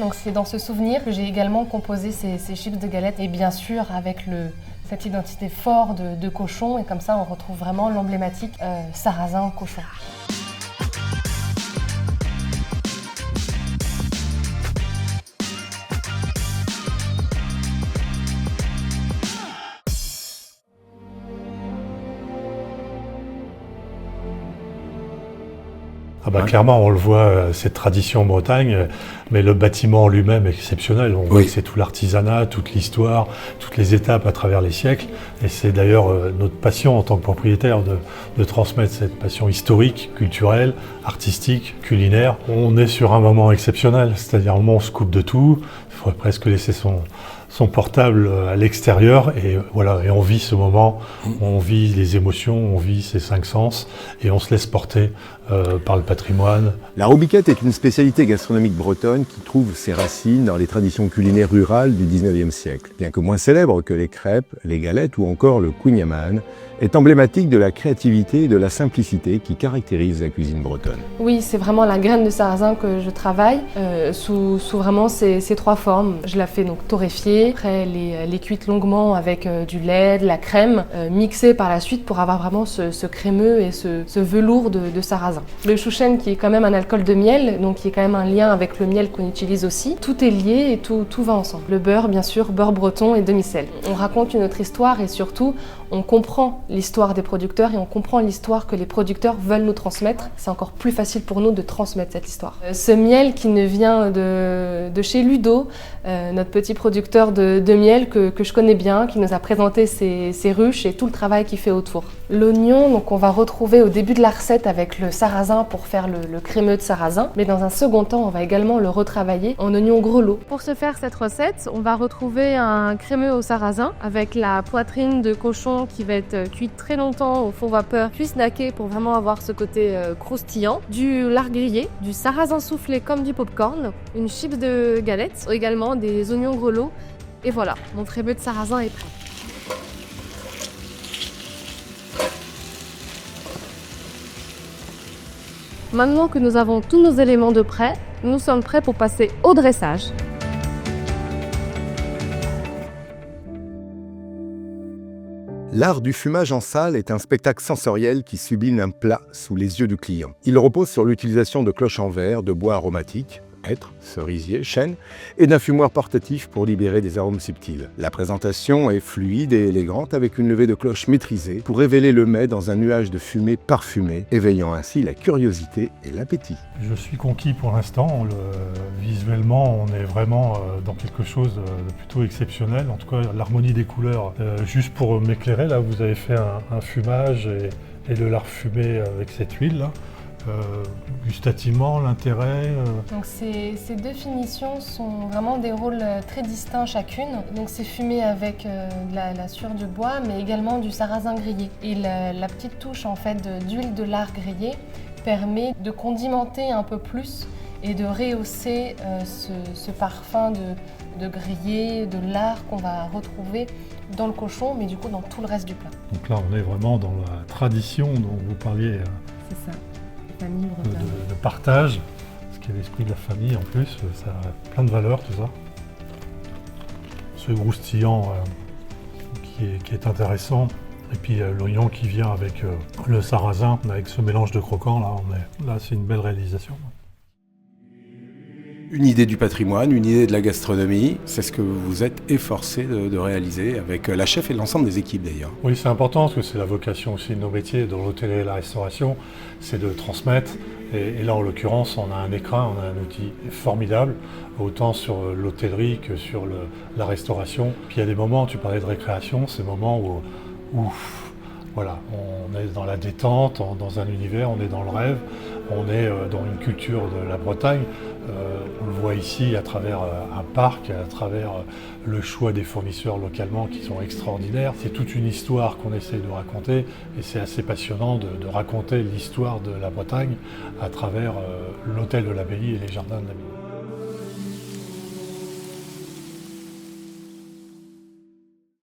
Donc c'est dans ce souvenir que j'ai également composé ces chips de galettes, et bien sûr avec cette identité forte de cochon, et comme ça on retrouve vraiment l'emblématique sarrasin cochon. Clairement, on le voit, cette tradition en Bretagne, mais le bâtiment lui-même est exceptionnel. On voit que c'est tout l'artisanat, toute l'histoire, toutes les étapes à travers les siècles. Et c'est d'ailleurs notre passion en tant que propriétaire de transmettre cette passion historique, culturelle, artistique, culinaire. On est sur un moment exceptionnel, c'est-à-dire un moment où on se coupe de tout. Il faudrait presque laisser son portable à l'extérieur et voilà, et on vit ce moment, on vit les émotions, on vit ses 5 sens et on se laisse porter par le patrimoine. La roubiquette est une spécialité gastronomique bretonne qui trouve ses racines dans les traditions culinaires rurales du 19e siècle. Bien que moins célèbre que les crêpes, les galettes ou encore le kouign-amann, est emblématique de la créativité et de la simplicité qui caractérise la cuisine bretonne. Oui, c'est vraiment la graine de sarrasin que je travaille sous vraiment ces 3 formes. Je la fais donc torréfiée, après les cuite longuement avec du lait, de la crème, mixée par la suite pour avoir vraiment ce crémeux et ce velours de sarrasin. Le chouchen qui est quand même un alcool de miel, donc qui est quand même un lien avec le miel qu'on utilise aussi. Tout est lié et tout va ensemble. Le beurre, bien sûr, beurre breton et demi-sel. On raconte une autre histoire et surtout, on comprend l'histoire des producteurs et on comprend l'histoire que les producteurs veulent nous transmettre. C'est encore plus facile pour nous de transmettre cette histoire. Ce miel qui nous vient de chez Ludo, notre petit producteur de miel que je connais bien, qui nous a présenté ses ruches et tout le travail qu'il fait autour. L'oignon, donc on va retrouver au début de la recette avec le sarrasin pour faire le crémeux de sarrasin, mais dans un second temps, on va également le retravailler en oignon grelot. Pour se faire cette recette, on va retrouver un crémeux au sarrasin avec la poitrine de cochon qui va être cuite très longtemps au fond vapeur, puis snacké pour vraiment avoir ce côté croustillant, du lard grillé, du sarrasin soufflé comme du popcorn, une chips de galettes, également des oignons grelots, et voilà, mon crémeux de sarrasin est prêt. Maintenant que nous avons tous nos éléments de prêt, nous sommes prêts pour passer au dressage. L'art du fumage en salle est un spectacle sensoriel qui sublime un plat sous les yeux du client. Il repose sur l'utilisation de cloches en verre, de bois aromatiques, hêtre, cerisier, chêne, et d'un fumoir portatif pour libérer des arômes subtils. La présentation est fluide et élégante avec une levée de cloche maîtrisée pour révéler le mets dans un nuage de fumée parfumée, éveillant ainsi la curiosité et l'appétit. Je suis conquis pour l'instant. Visuellement, on est vraiment dans quelque chose de plutôt exceptionnel. En tout cas, l'harmonie des couleurs. Juste pour m'éclairer, là, vous avez fait un fumage et de lard fumé avec cette huile là. Gustativement, l'intérêt Donc ces 2 finitions sont vraiment des rôles très distincts chacune. Donc c'est fumé avec de la sueur de bois, mais également du sarrasin grillé. Et la petite touche en fait d'huile de lard grillé permet de condimenter un peu plus et de rehausser ce parfum de grillé, de lard qu'on va retrouver dans le cochon, mais du coup dans tout le reste du plat. Donc là, on est vraiment dans la tradition dont vous parliez. C'est ça. De partage, ce qui est l'esprit de la famille en plus, ça a plein de valeurs tout ça. Ce croustillant qui est intéressant, et puis l'oignon qui vient avec le sarrasin, avec ce mélange de croquants, là c'est une belle réalisation. Une idée du patrimoine, une idée de la gastronomie, c'est ce que vous vous êtes efforcé de réaliser avec la chef et l'ensemble des équipes d'ailleurs. Oui, c'est important parce que c'est la vocation aussi de nos métiers dans l'hôtellerie et la restauration, c'est de transmettre. Et là, en l'occurrence, on a un écrin, on a un outil formidable, autant sur l'hôtellerie que sur la restauration. Puis il y a des moments, tu parlais de récréation, ces moments où voilà, on est dans la détente, dans un univers, on est dans le rêve, on est dans une culture de la Bretagne. On le voit ici à travers un parc, à travers le choix des fournisseurs localement qui sont extraordinaires. C'est toute une histoire qu'on essaie de raconter et c'est assez passionnant de raconter l'histoire de la Bretagne à travers l'hôtel de l'Abbaye et les jardins de l'Abbaye.